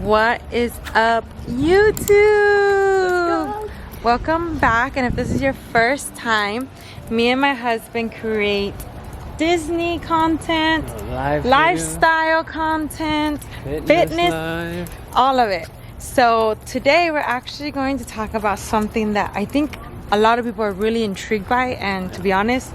What is up, YouTube? Welcome back, and if this is your first time, me and my husband create Disney content, lifestyle content, fitness, all of it. So today we're actually going to talk about something that I think a lot of people are really intrigued by, and to be honest,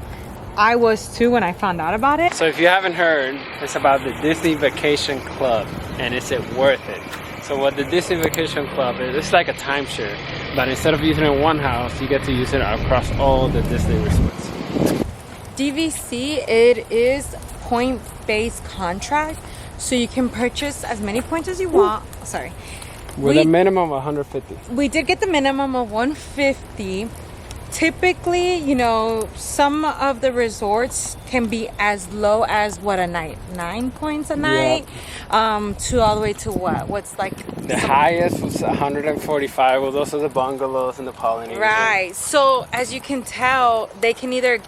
I was too when I found out about it. So if you haven't heard, it's about the Disney Vacation Club, and is it worth it? So what the Disney Vacation Club is, it's like a timeshare, but instead of using it in one house, you get to use it across all the Disney resorts. DVC, it is point-based contract, so you can purchase as many points as you want. Sorry. With a minimum of 150. We did get the minimum of 150. Typically, you know, some of the resorts can be as low as what a night, 9 points a night, to all the way to what's like the highest was 145. Well, those are the bungalows in the Polynesian. Right. So as you can tell, they can either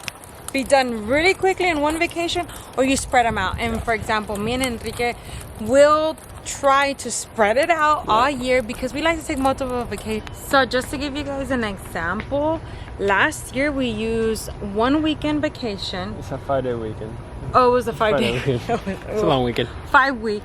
be done really quickly in one vacation, or you spread them out. And for example, me and Enrique will try to spread it out all year because we like to take multiple vacations. So just to give you guys an example, last year we used 1 weekend vacation. It's a 5-day weekend. Oh, it was a 5-day. It's a long weekend. 5 week.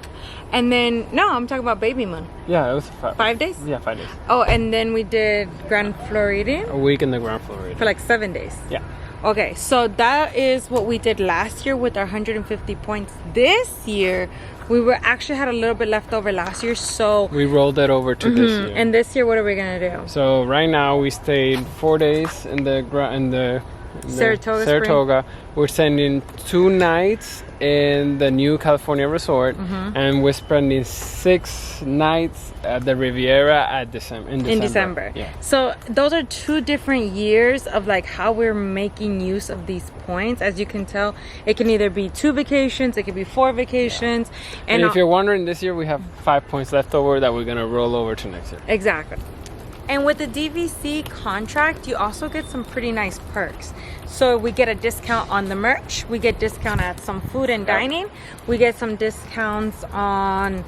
And then, no, I'm talking about Baby Moon. Yeah, it was 5 days? Yeah, 5 days. Oh, and then we did Grand Floridian. A week in the Grand Floridian. For like 7 days. Yeah. Okay, so that is what we did last year with our 150 points. This year, we actually had a little bit left over last year, so we rolled it over to this year. And this year, what are we gonna do? So right now we stayed 4 days in the Saratoga. We're spending 2 nights in the new California resort, and we're spending 6 nights at the Riviera in December. Yeah. So those are 2 different years of like how we're making use of these points. As you can tell, it can either be 2 vacations, it could be 4 vacations. And if you're wondering, this year we have 5 points left over that we're gonna roll over to next year. Exactly. And with the DVC contract, you also get some pretty nice perks. So we get a discount on the merch. We get discount at some food and dining. We get some discounts on...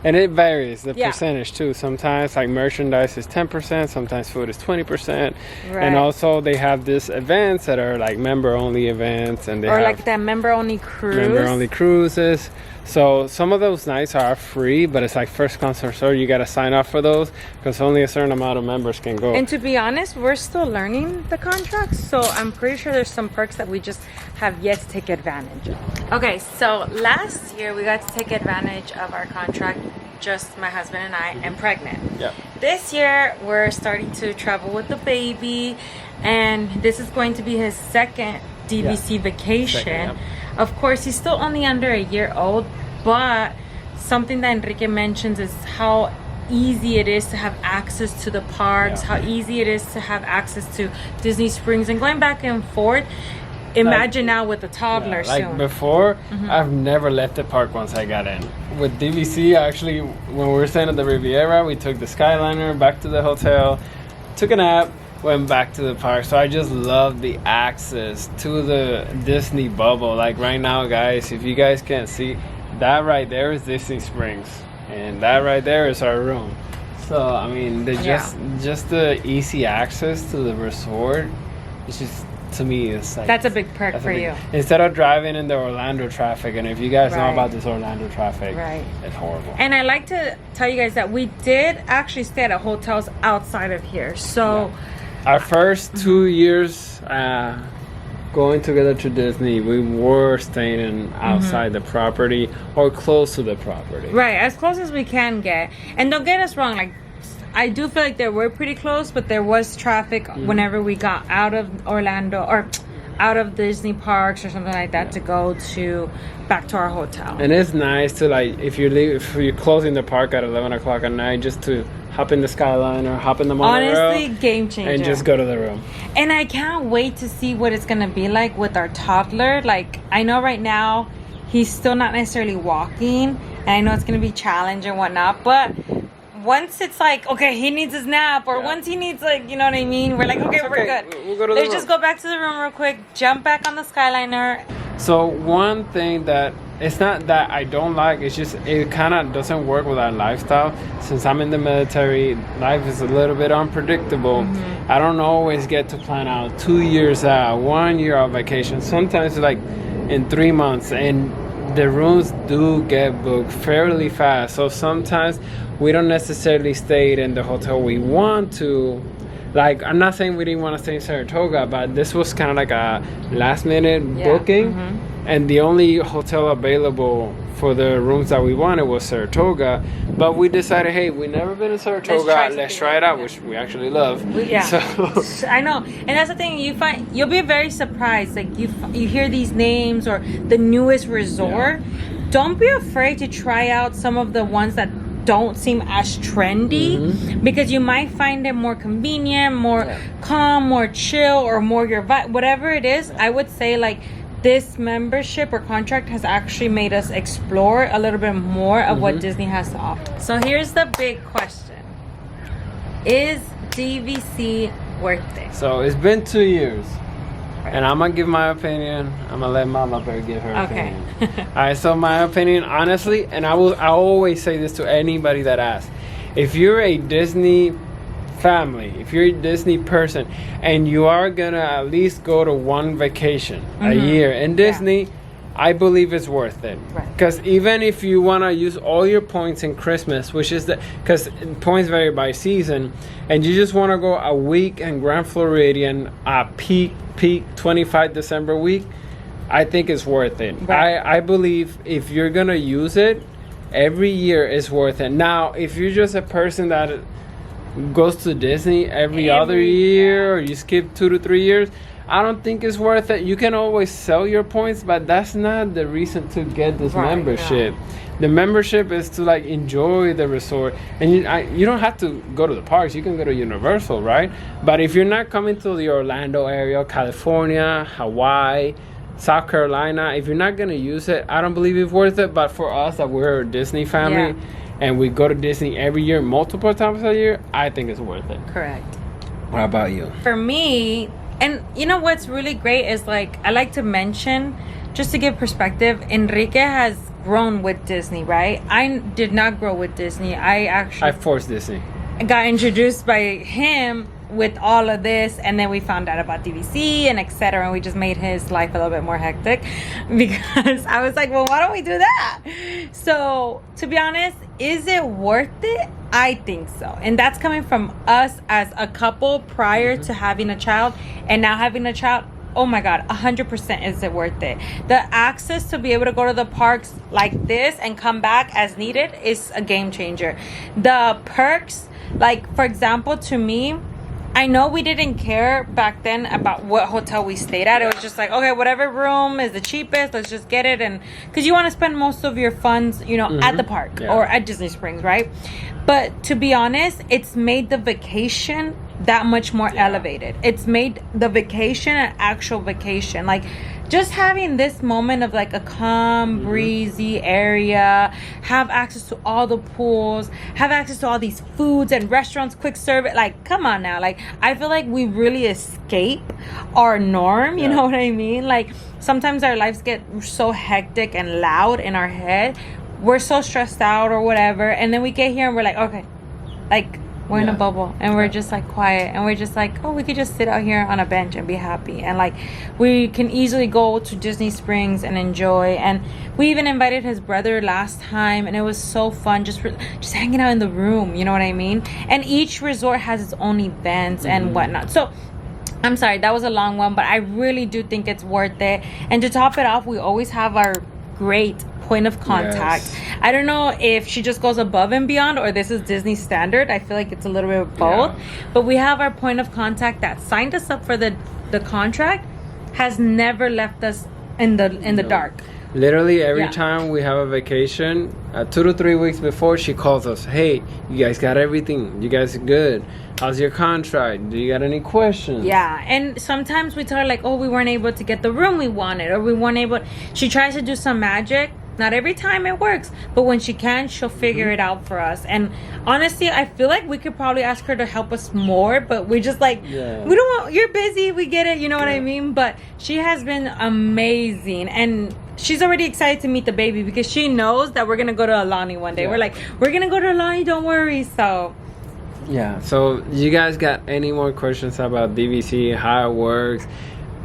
And it varies, the percentage too. Sometimes like merchandise is 10%, sometimes food is 20%. Right. And also they have these events that are like member-only events. And they have like that member-only cruise. Member-only cruises. So some of those nights are free, but it's like first come first served. You got to sign up for those because only a certain amount of members can go. And to be honest, we're still learning the contracts, so I'm pretty sure there's some perks that we just have yet to take advantage of. Okay, so last year we got to take advantage of our contract, just my husband and I, and pregnant. Yeah. This year we're starting to travel with the baby, and this is going to be his second DVC vacation. Of course, he's still only under a year old, but something that Enrique mentions is how easy it is to have access to the parks, how easy it is to have access to Disney Springs and going back and forth. Imagine now with a toddler soon. Like before, I've never left the park once I got in. With DVC, actually, when we were staying at the Riviera, we took the Skyliner back to the hotel, took a nap, went back to the park. So I just love the access to the Disney bubble. Like right now, guys, if you guys can't see, that right there is Disney Springs, and that right there is our room. So I mean, just the easy access to the resort, it's just, to me, it's like that's a big perk for you. Instead of driving in the Orlando traffic, and if you guys know about this Orlando traffic, it's horrible. And I like to tell you guys that we did actually stay at hotels outside of here. So our first 2 years going together to Disney, we were staying outside the property or close to the property. Right, as close as we can get. And don't get us wrong, like I do feel like they were pretty close, but there was traffic whenever we got out of Orlando or out of Disney parks or something like that to go back to our hotel. And it's nice to, like, if you're closing the park at 11 o'clock at night, just to hop in the Skyliner, hop in the monorail. Honestly, game changer. And just go to the room. And I can't wait to see what it's going to be like with our toddler. Like, I know right now he's still not necessarily walking, and I know it's going to be challenging and whatnot, but once it's like, okay, he needs his nap, or once he needs, like, you know what I mean, we're like, okay, we're good. We'll go to the room. Just go back to the room real quick, jump back on the Skyliner. So one thing that it's not that I don't like. It's just it kind of doesn't work with our lifestyle. Since I'm in the military, life is a little bit unpredictable. I don't always get to plan out 2 years out, 1 year out vacation. Sometimes like in 3 months, and the rooms do get booked fairly fast. So sometimes we don't necessarily stay in the hotel we want to. Like, I'm not saying we didn't want to stay in Saratoga, but this was kind of like a last minute booking. And the only hotel available for the rooms that we wanted was Saratoga. But we decided, hey, we've never been to Saratoga. Let's try it out, which we actually love. So. I know. And that's the thing. You'll be very surprised. Like, you hear these names or the newest resort. Don't be afraid to try out some of the ones that don't seem as trendy, because you might find it more convenient, more calm, more chill, or more your vibe. Whatever it is, I would say, like, this membership or contract has actually made us explore a little bit more of what Disney has to offer. So here's the big question. Is DVC worth it? So it's been 2 years. And I'm going to give my opinion. I'm going to let Mama Bear give her opinion. All right, so my opinion, honestly, and I always say this to anybody that asks. If you're a Disney family, if you're a Disney person, and you are going to at least go to one vacation a year in Disney, I believe it's worth it. Because even if you want to use all your points in Christmas, which is because points vary by season, and you just want to go a week in Grand Floridian, peak 25 December week, I think it's worth it. I believe if you're going to use it, every year is worth it. Now, if you're just a person that goes to Disney every other year, or you skip 2 to 3 years, I don't think it's worth it. You can always sell your points, but that's not the reason to get this membership. The membership is to like enjoy the resort, and you don't have to go to the parks. You can go to Universal, right? But if you're not coming to the Orlando area, California, Hawaii, South Carolina, if you're not gonna use it, I don't believe it's worth it. But for us, that we're a Disney family, and we go to Disney every year, multiple times a year, I think it's worth it. Correct. What about you? For me, and you know what's really great is, like, I like to mention, just to give perspective, Enrique has grown with Disney, right? I did not grow with Disney. I forced Disney. Got introduced by him with all of this, and then we found out about DVC and etc., and we just made his life a little bit more hectic, because I was like, well, why don't we do that? So to be honest, is it worth it? I think so. And that's coming from us as a couple prior to having a child, and now having a child. Oh my God, 100% is it worth it. The access to be able to go to the parks like this and come back as needed is a game changer. The perks, like, for example, to me, I know we didn't care back then about what hotel we stayed at. It was just like, okay, whatever room is the cheapest, let's just get it. And because you want to spend most of your funds, you know, at the park or at Disney Springs, right? But to be honest, it's made the vacation that much more elevated. It's made the vacation an actual vacation. Like, just having this moment of like a calm, breezy area, have access to all the pools, have access to all these foods and restaurants, quick service. Like, come on now. Like, I feel like we really escape our norm. You know what I mean? Like, sometimes our lives get so hectic and loud in our head. We're so stressed out or whatever. And then we get here and we're like, okay, like, we're in a bubble, and we're just like quiet, and we're just like, oh, we could just sit out here on a bench and be happy. And like, we can easily go to Disney Springs and enjoy. And we even invited his brother last time, and it was so fun, just hanging out in the room, you know what I mean? And each resort has its own events and whatnot. So I'm sorry, that was a long one, but I really do think it's worth it. And to top it off, we always have our great point of contact. I don't know if she just goes above and beyond, or this is Disney standard. I feel like it's a little bit of both. But we have our point of contact that signed us up for the contract, has never left us in the dark. Literally every time we have a vacation, 2 to 3 weeks before, she calls us, hey, you guys got everything, you guys are good, how's your contract, do you got any questions? And sometimes we tell her like, oh, we weren't able to get the room we wanted, or we weren't able. She tries to do some magic. Not every time it works, but when she can, she'll figure it out for us. And honestly, I feel like we could probably ask her to help us more, but we just like, we don't want, you're busy, we get it, you know what I mean? But she has been amazing, and she's already excited to meet the baby because she knows that we're gonna go to Alani one day. Yeah. We're like, we're gonna go to Alani, don't worry. So yeah, so you guys got any more questions about DVC, how it works,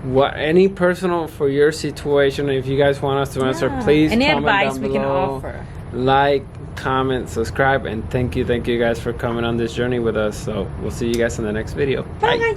what any personal for your situation, if you guys want us to answer, please any comment advice down we can below. offer. Like, comment, subscribe, and thank you guys for coming on this journey with us. So we'll see you guys in the next video. Bye.